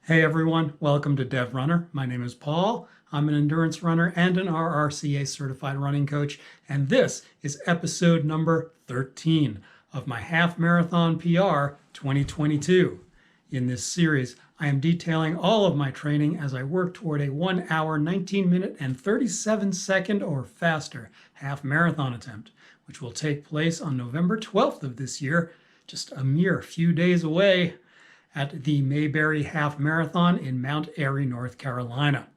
Hey everyone, welcome to DevRunner. My name is Paul. I'm an endurance runner and an RRCA certified running coach, and this is episode number 13 of my half marathon PR 2022. In this series, I am detailing all of my training as I work toward a 1 hour, 19 minute, and 37 second or faster half marathon attempt, which will take place on November 12th of this year, just a mere few days away, at the Mayberry Half Marathon in Mount Airy, North Carolina.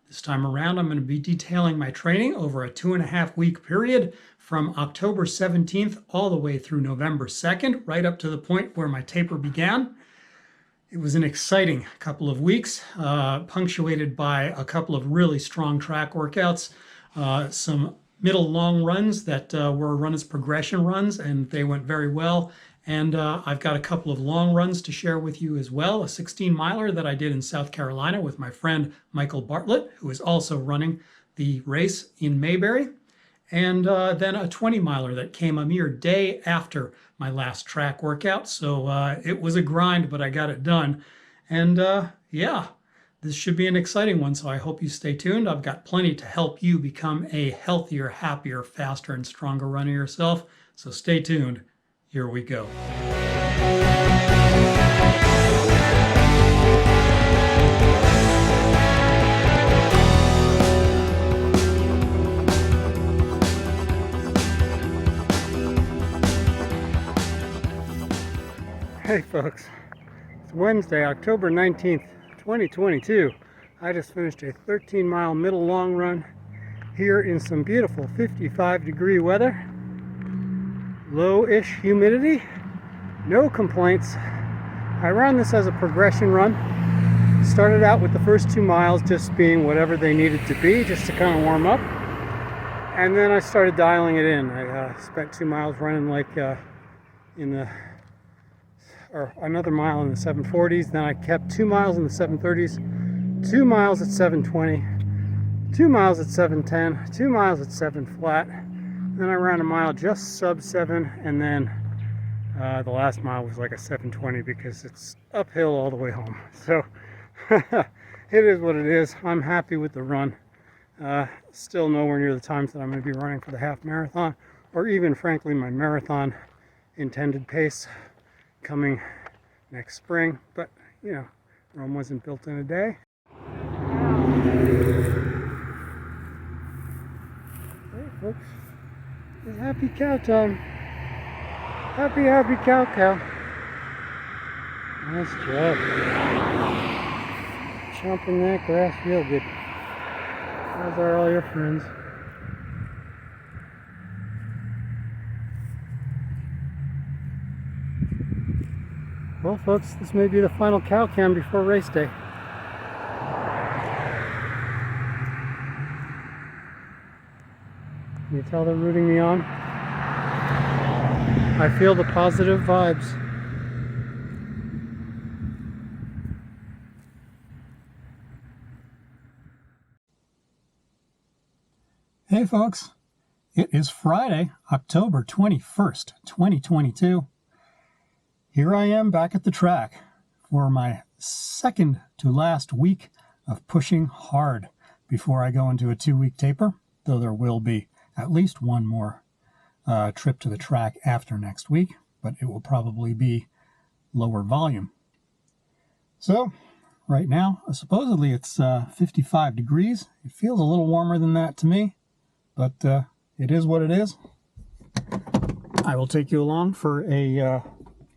This time around, I'm going to be detailing my training over a 2.5-week period from October 17th all the way through November 2nd, right up to the point where my taper began. It was an exciting couple of weeks, punctuated by a couple of really strong track workouts, some middle long runs that were run as progression runs, and they went very well. And I've got a couple of long runs to share with you as well. A 16-miler that I did in South Carolina with my friend Michael Bartlett, who is also running the race in Mayberry. And then a 20-miler that came a mere day after my last track workout. So it was a grind, but I got it done. And yeah, this should be an exciting one. So I hope you stay tuned. I've got plenty to help you become a healthier, happier, faster, and stronger runner yourself. So stay tuned. Here we go. Hey folks, it's Wednesday, October 19th, 2022. I just finished a 13-mile middle long run here in some beautiful 55-degree weather. Low-ish humidity, no complaints. I ran this as a progression run. Started out with the first 2 miles just being whatever they needed to be, just to kind of warm up. And then I started dialing it in. I spent 2 miles running like another mile in the 740s. Then I kept 2 miles in the 730s, 2 miles at 720, 2 miles at 710, 2 miles at 7 flat. Then I ran a mile just sub 7, and then the last mile was like a 7:20 because it's uphill all the way home. So it is what it is. I'm happy with the run. Still nowhere near the times that I'm going to be running for the half marathon, or even frankly my marathon intended pace coming next spring. But you know, Rome wasn't built in a day. Hey folks. It's happy cow time. Happy cow. Nice job. Chomping that grass real good. Those are all your friends. Well folks, this may be the final cow cam before race day. Can you tell they're rooting me on? I feel the positive vibes. Hey folks, it is Friday, October 21st, 2022. Here I am back at the track for my second to last week of pushing hard before I go into a 2-week taper, though there will be at least one more trip to the track after next week, but it will probably be lower volume. So right now, supposedly it's 55 degrees. It feels a little warmer than that to me, but it is what it is. I will take you along for a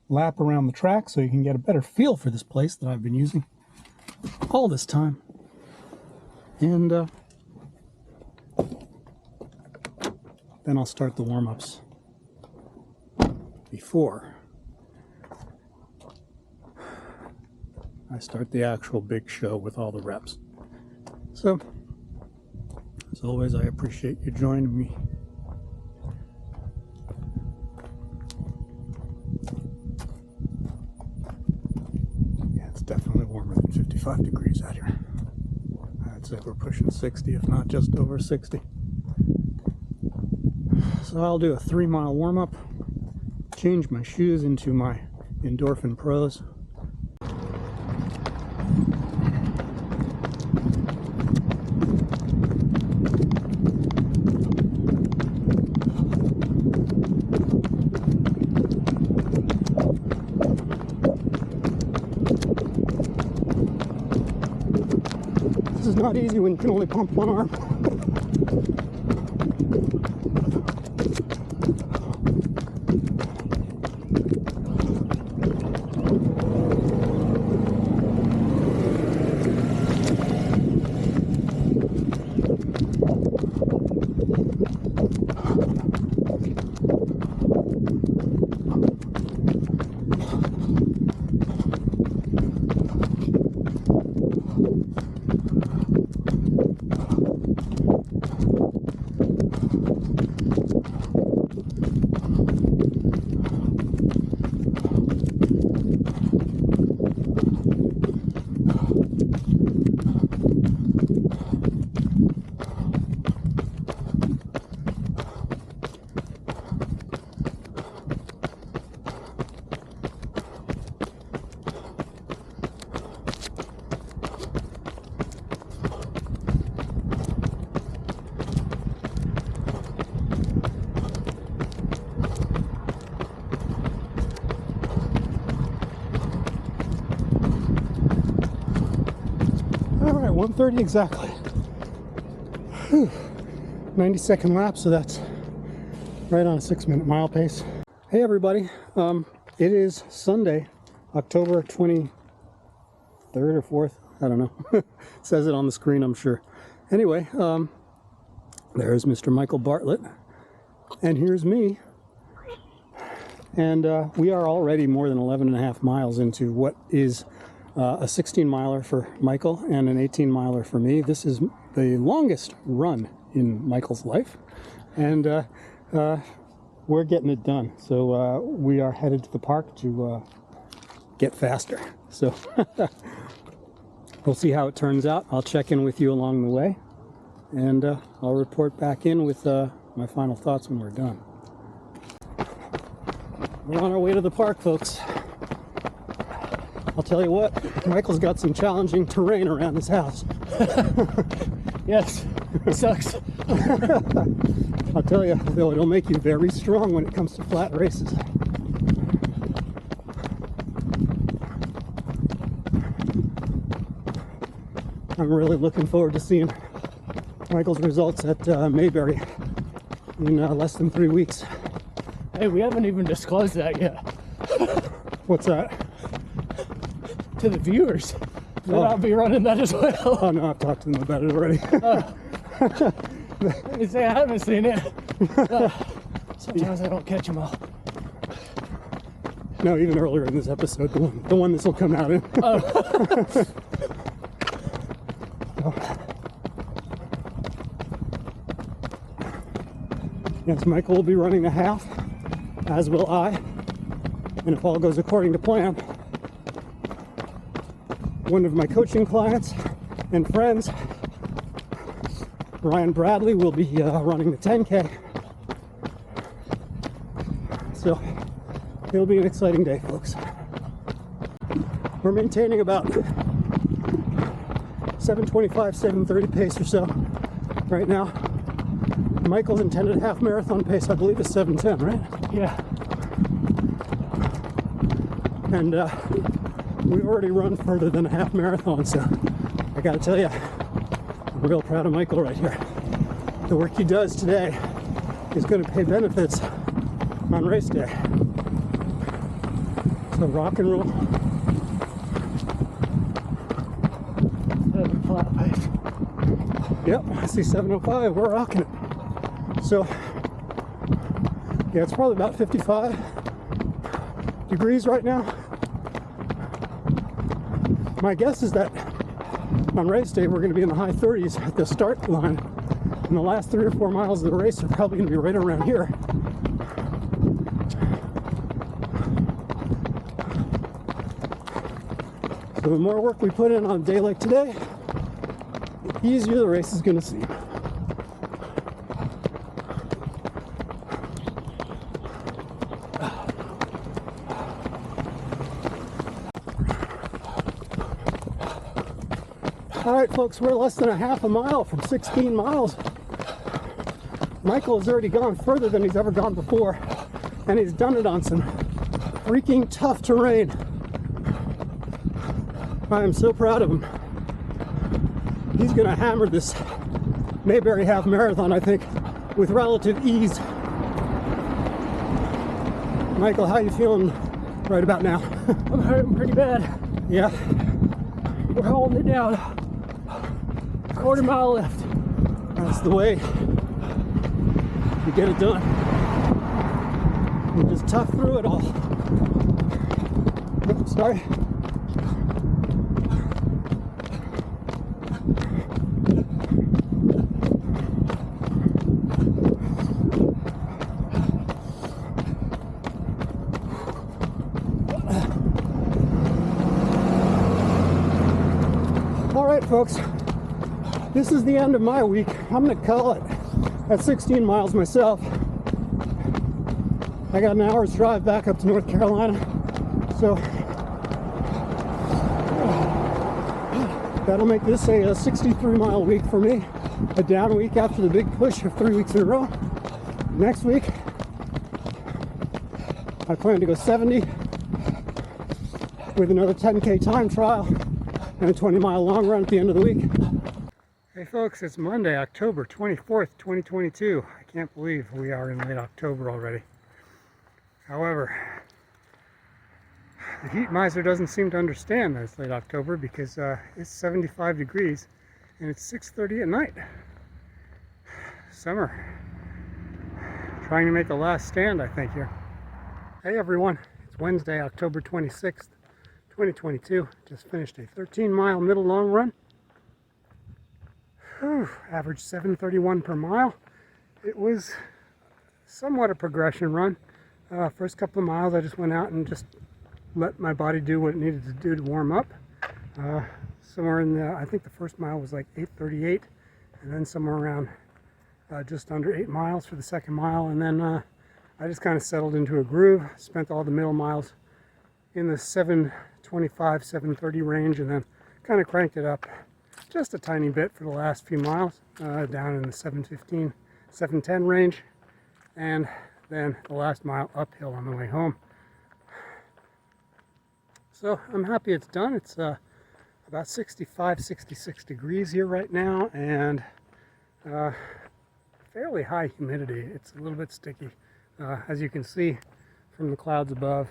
lap around the track so you can get a better feel for this place that I've been using all this time. And then I'll start the warm-ups before I start the actual big show with all the reps. So, as always, I appreciate you joining me. Yeah, it's definitely warmer than 55 degrees out here. I'd say we're pushing 60, if not just over 60. So I'll do a 3-mile warm-up, change my shoes into my Endorphin Pros, is not easy when you can only pump one arm. All right, 1:30 exactly. Whew. 90-second lap, so that's right on a 6-minute mile pace. Hey everybody, it is Sunday, October 23rd or 4th, I don't know. It says it on the screen, I'm sure. Anyway, there's Mr. Michael Bartlett, and here's me. And we are already more than 11.5 miles into what is a 16-miler for Michael and an 18-miler for me. This is the longest run in Michael's life, and we're getting it done. So we are headed to the park to get faster. So we'll see how it turns out. I'll check in with you along the way, and I'll report back in with my final thoughts when we're done. We're on our way to the park, folks. I'll tell you what, Michael's got some challenging terrain around his house. Yes, it sucks. I'll tell you, though, it'll make you very strong when it comes to flat races. I'm really looking forward to seeing Michael's results at Mayberry in less than 3 weeks. Hey, we haven't even disclosed that yet. What's that? To the viewers. Then I'll be running that as well. Oh no, I've talked to them about it already. You say I haven't seen it. Sometimes I don't catch them all. No, even earlier in this episode, the one this will come out in. Oh. Yes, Michael will be running the half, as will I. And if all goes according to plan, one of my coaching clients and friends, Ryan Bradley, will be running the 10K. So it'll be an exciting day, folks. We're maintaining about 7:25, 7:30 pace or so right now. Michael's intended half marathon pace, I believe, is 7:10, right? Yeah. And we've already run further than a half marathon, so I gotta tell you, I'm real proud of Michael right here. The work he does today is going to pay benefits on race day. So rock and roll. Flat pace. Yep, I see 7:05. We're rocking it. So yeah, it's probably about 55 degrees right now. My guess is that on race day we're going to be in the high 30s at the start line, and the last 3 or 4 miles of the race are probably going to be right around here. So the more work we put in on a day like today, the easier the race is going to seem. All right, folks, we're less than a half a mile from 16 miles. Michael has already gone further than he's ever gone before, and he's done it on some freaking tough terrain. I am so proud of him. he's going to hammer this Mayberry Half Marathon, I think, with relative ease. Michael, how you feeling right about now? I'm hurting pretty bad. Yeah? We're holding it down. Quarter mile left. That's the way you get it done. You just tough through it all. Oops, sorry. All right, folks. This is the end of my week. I'm going to call it at 16 miles myself. I got an hour's drive back up to North Carolina, so that'll make this a 63-mile week for me. A down week after the big push of 3 weeks in a row. Next week, I plan to go 70 with another 10K time trial and a 20-mile long run at the end of the week. Hey folks, it's Monday, October 24th, 2022. I can't believe we are in late October already. However, the heat miser doesn't seem to understand that it's late October because it's 75 degrees and it's 6:30 at night. Summer. Trying to make a last stand, I think, here. Hey everyone, it's Wednesday, October 26th, 2022. Just finished a 13-mile middle long run. Average 7:31 per mile. It was somewhat a progression run. First couple of miles I just went out and just let my body do what it needed to do to warm up. Somewhere in the, I think the first mile was like 8:38, and then somewhere around just under 8 miles for the second mile, and then I just kind of settled into a groove. Spent all the middle miles in the 7:25, 7:30 range, and then kind of cranked it up just a tiny bit for the last few miles, down in the 7:15, 7:10 range, and then the last mile uphill on the way home. So I'm happy it's done. It's about 65, 66 degrees here right now, and fairly high humidity. It's a little bit sticky. As you can see from the clouds above,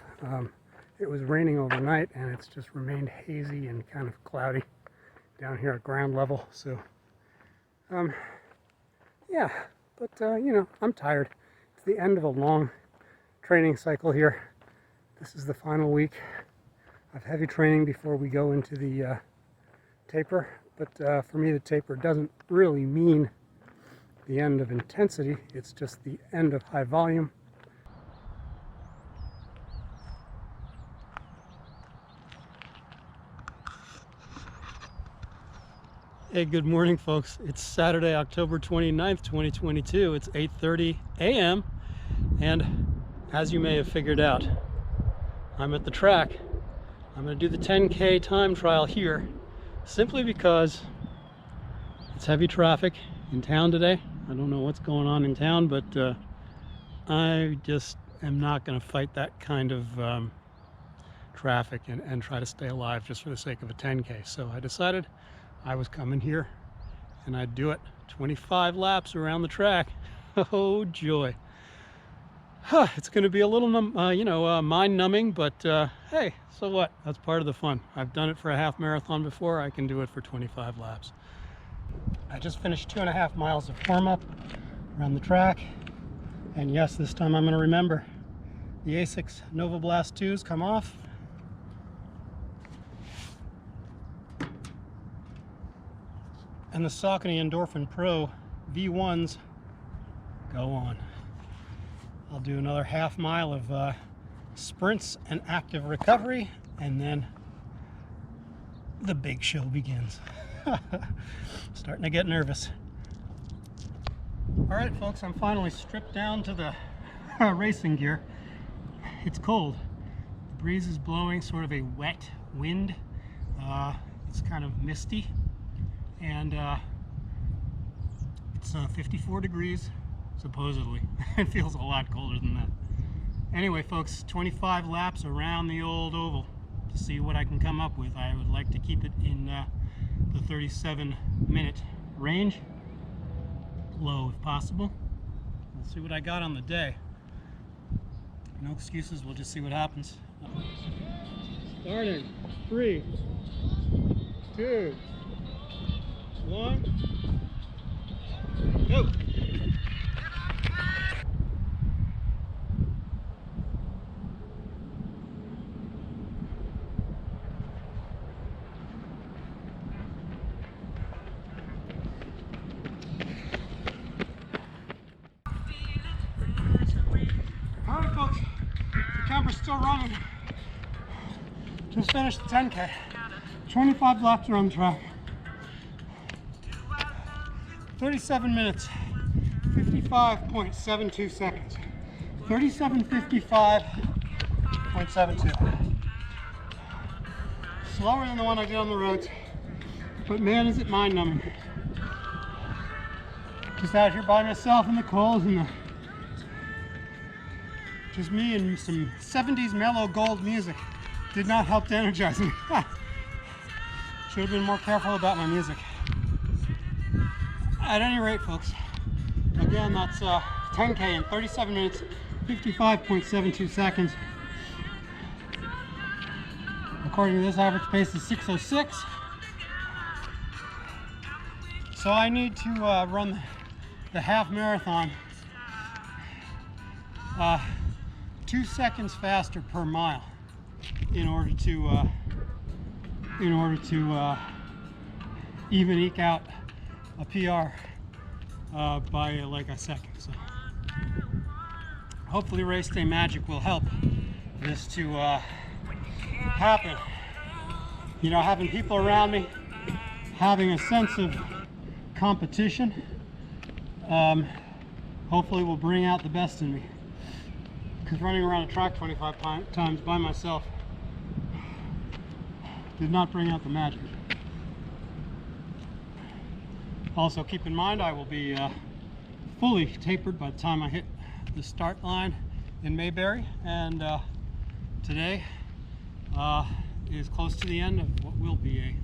it was raining overnight, and it's just remained hazy and kind of cloudy down here at ground level. So yeah, but you know, I'm tired. It's the end of a long training cycle here. This is the final week of heavy training before we go into the taper. But for me, the taper doesn't really mean the end of intensity. It's just the end of high volume. Hey, good morning, folks. It's Saturday, October 29th, 2022. It's 8:30 a.m. and as you may have figured out, I'm at the track. I'm going to do the 10K time trial here simply because it's heavy traffic in town today. I don't know what's going on in town, but I just am not going to fight that kind of traffic and try to stay alive just for the sake of a 10K. So I decided I was coming here and I'd do it. 25 laps around the track. Oh joy. It's going to be a little mind numbing, but hey, so what? That's part of the fun. I've done it for a half marathon before. I can do it for 25 laps. I just finished 2.5 miles of warm up around the track, and yes, this time I'm going to remember. The ASICS Nova Blast 2s come off. And the Saucony Endorphin Pro V1s go on. I'll do another half mile of sprints and active recovery, and then the big show begins. Starting to get nervous. All right, folks, I'm finally stripped down to the racing gear. It's cold. The breeze is blowing, sort of a wet wind. It's kind of misty. And it's 54 degrees, supposedly. It feels a lot colder than that. Anyway, folks, 25 laps around the old oval. to see what I can come up with. I would like to keep it in the 37-minute range, low if possible. We'll see what I got on the day. No excuses, we'll just see what happens. Starting, 3, 2, 1, go! Alright folks, the camera's still running. Just finished the 10K. 25 laps around the track. 37 minutes, 55.72 seconds. 37:55.72. Slower than the one I did on the roads, but man is it mind-numbing. Just out here by myself in the cold and just me and some 70s mellow gold music did not help to energize me. Should have been more careful about my music. At any rate, folks, again, that's 10K in 37 minutes, 55.72 seconds. According to this, average pace is 6:06. So I need to run the half marathon 2 seconds faster per mile in order to even eke out a PR by like a second. So hopefully race day magic will help this to happen. You know, having people around me, having a sense of competition, hopefully will bring out the best in me. Because running around a track 25 times by myself did not bring out the magic. Also keep in mind I will be fully tapered by the time I hit the start line in Mayberry, and today is close to the end of what will be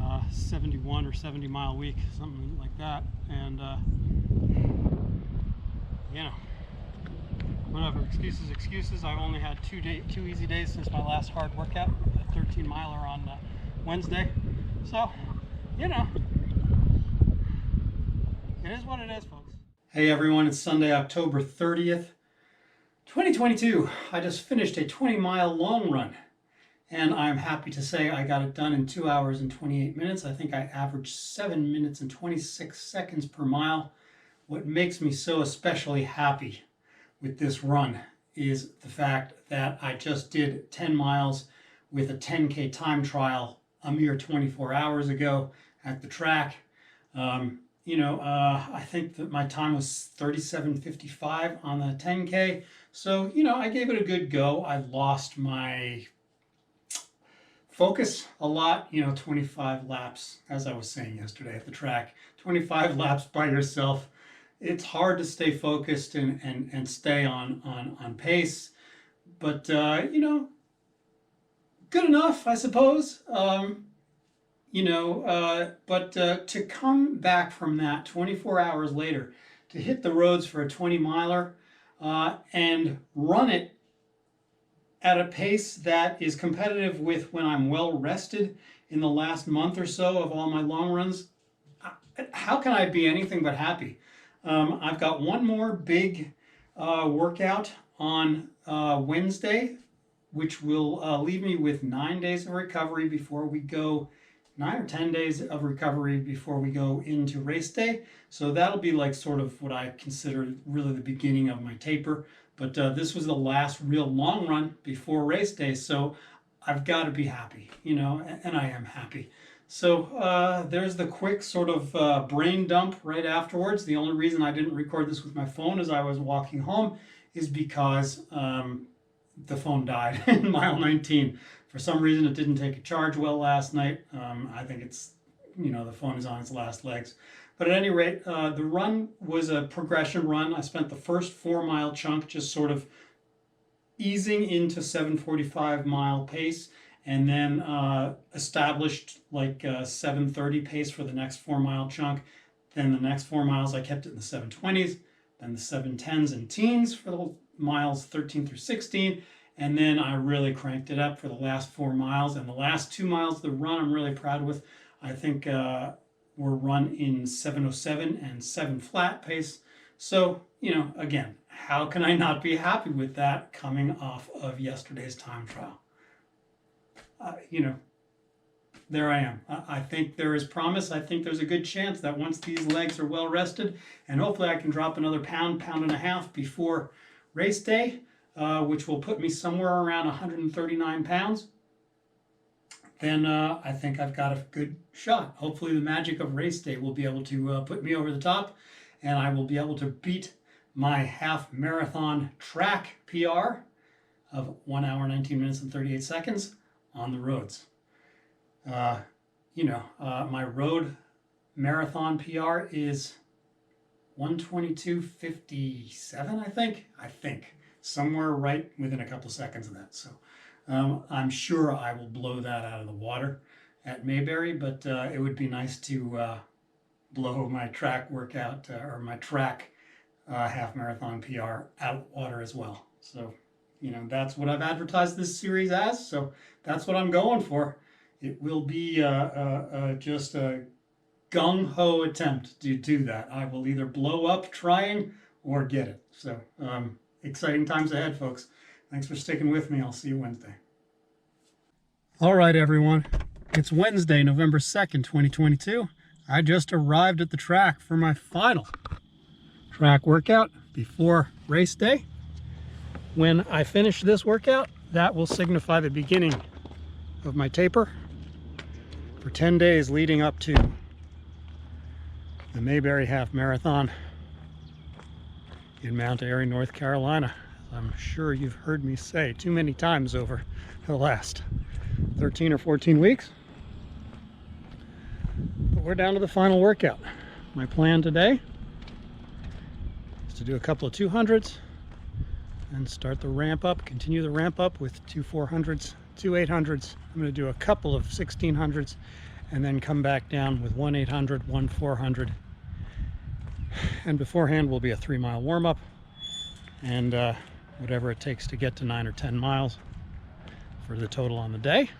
a 71 or 70 mile week, something like that, and you know, whatever, excuses. I've only had two easy days since my last hard workout, a 13 miler on Wednesday, so you know, it is what it is, folks. Hey everyone, it's Sunday, October 30th, 2022. I just finished a 20-mile long run, and I'm happy to say I got it done in 2 hours and 28 minutes. I think I averaged 7 minutes and 26 seconds per mile. What makes me so especially happy with this run is the fact that I just did 10 miles with a 10K time trial a mere 24 hours ago at the track. I think that my time was 37:55 on the 10K. So, you know, I gave it a good go. I lost my focus a lot, 25 laps, as I was saying yesterday at the track, 25 laps by yourself. It's hard to stay focused and stay on pace, but, good enough, I suppose. But to come back from that 24 hours later, to hit the roads for a 20 miler and run it at a pace that is competitive with when I'm well rested in the last month or so of all my long runs, how can I be anything but happy? I've got one more big workout on Wednesday, which will leave me with 9 days of recovery before we go 9 or 10 days of recovery before we go into race day. So that'll be like sort of what I consider really the beginning of my taper. But this was the last real long run before race day. So I've got to be happy, and I am happy. So there's the quick sort of brain dump right afterwards. The only reason I didn't record this with my phone as I was walking home is because the phone died in mile 19. For some reason, it didn't take a charge well last night. I think it's, the phone is on its last legs. But at any rate, the run was a progression run. I spent the first 4-mile chunk just sort of easing into 7:45 mile pace. and then established like a 7:30 pace for the next 4 mile chunk. Then the next 4 miles I kept it in the 7:20s, then the 7:10s and teens for the miles 13 through 16, and then I really cranked it up for the last 4 miles. And the last 2 miles of the run I'm really proud with. I think were run in 7:07 and 7 flat pace. So, again, how can I not be happy with that coming off of yesterday's time trial? There I am. I think there is promise. I think there's a good chance that once these legs are well rested, and hopefully I can drop another pound, pound and a half before race day, which will put me somewhere around 139 pounds, then I think I've got a good shot. Hopefully the magic of race day will be able to put me over the top, and I will be able to beat my half marathon track PR of 1 hour, 19 minutes and 38 seconds on the roads. My road marathon PR is 1:22:57, I think, somewhere right within a couple seconds of that. So I'm sure I will blow that out of the water at Mayberry, but it would be nice to blow my track workout or my track half marathon PR out of water as well. So, that's what I've advertised this series as. So that's what I'm going for. It will be just a gung-ho attempt to do that. I will either blow up trying or get it. So exciting times ahead, folks. Thanks for sticking with me. I'll see you Wednesday. All right, everyone. It's Wednesday, November 2nd, 2022. I just arrived at the track for my final track workout before race day. When I finish this workout, that will signify the beginning of my taper for 10 days leading up to the Mayberry Half Marathon in Mount Airy, North Carolina. I'm sure you've heard me say too many times over the last 13 or 14 weeks. But we're down to the final workout. My plan today is to do a couple of 200s and start the ramp up, continue the ramp up with 2 400s, 2 800s. I'm going to do a couple of 1600s and then come back down with 1 800, 1 400. And beforehand will be a 3-mile warm-up and whatever it takes to get to 9 or 10 miles for the total on the day.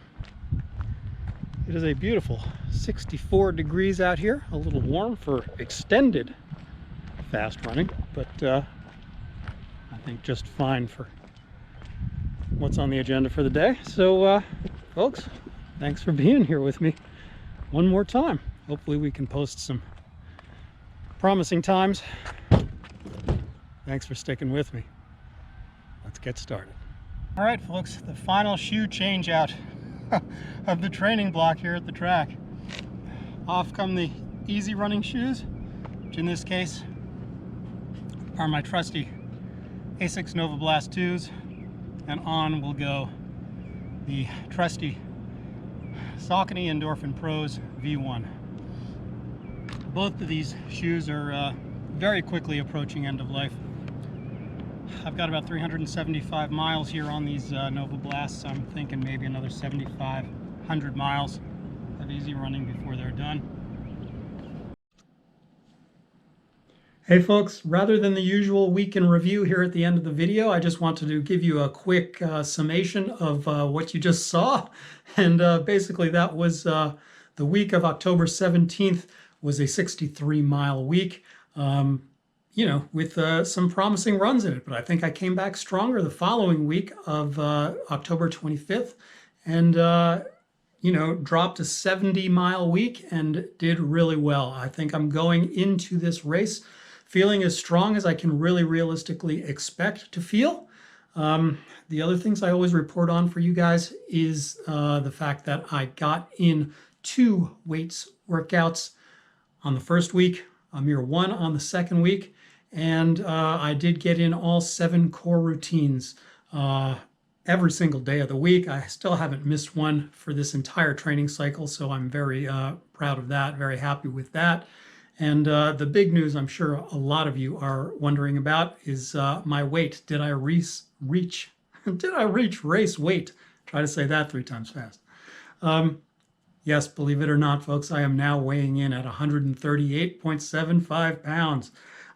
It is a beautiful 64 degrees out here, a little warm for extended fast running, but I think just fine for what's on the agenda for the day. So folks, thanks for being here with me one more time. Hopefully we can post some promising times. Thanks for sticking with me. Let's get started. All right, folks, the final shoe change out of the training block here at the track. Off come the easy running shoes, which in this case are my trusty Asics Nova Blast 2s, and on will go the trusty Saucony Endorphin Pros V1. Both of these shoes are very quickly approaching end of life. I've got about 375 miles here on these Nova Blasts. So I'm thinking maybe another 7,500 miles of easy running before they're done. Hey folks, rather than the usual week in review here at the end of the video, I just wanted to give you a quick summation of what you just saw. And basically that was the week of October 17th was a 63-mile week, with some promising runs in it. But I think I came back stronger the following week of October 25th and, dropped a 70-mile week and did really well. I think I'm going into this race feeling as strong as I can really realistically expect to feel. The other things I always report on for you guys is the fact that I got in 2 weights workouts on the first week, a mere 1 on the second week, and I did get in all 7 core routines every single day of the week. I still haven't missed one for this entire training cycle, so I'm very proud of that, very happy with that. And the big news I'm sure a lot of you are wondering about is my weight. Did I reach race weight Try to say that 3 times fast. Yes, believe it or not, folks, I am now weighing in at 138.75 pounds.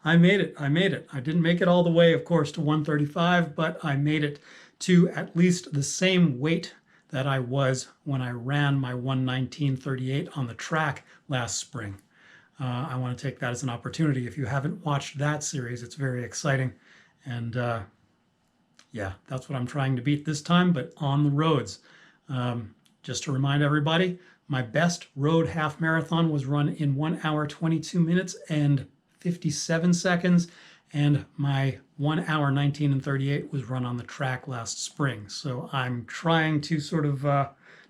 I made it. I made it. I didn't make it all the way, of course, to 135, but I made it to at least the same weight that I was when I ran my 119.38 on the track last spring. I want to take that as an opportunity. If you haven't watched that series, it's very exciting. And yeah, that's what I'm trying to beat this time, but on the roads. Just to remind everybody, my best road half marathon was run in 1 hour, 22 minutes and 57 seconds. And my 1 hour, 19 and 38 was run on the track last spring. So I'm trying to sort of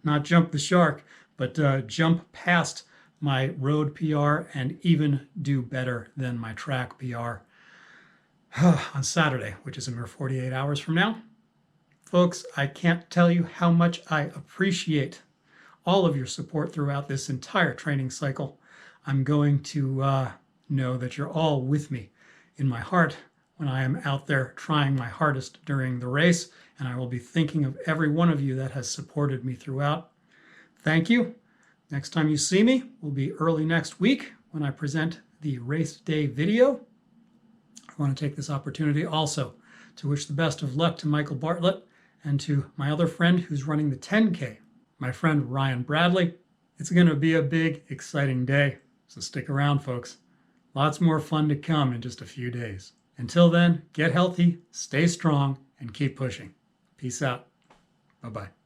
not jump the shark, but jump past my road PR and even do better than my track PR on Saturday, which is a mere 48 hours from now. Folks, I can't tell you how much I appreciate all of your support throughout this entire training cycle. I'm going to know that you're all with me in my heart when I am out there trying my hardest during the race, and I will be thinking of every one of you that has supported me throughout. Thank you. Next time you see me will be early next week when I present the race day video. I want to take this opportunity also to wish the best of luck to Michael Bartlett and to my other friend who's running the 10K, my friend Ryan Bradley. It's going to be a big, exciting day, so stick around, folks. Lots more fun to come in just a few days. Until then, get healthy, stay strong, and keep pushing. Peace out. Bye-bye.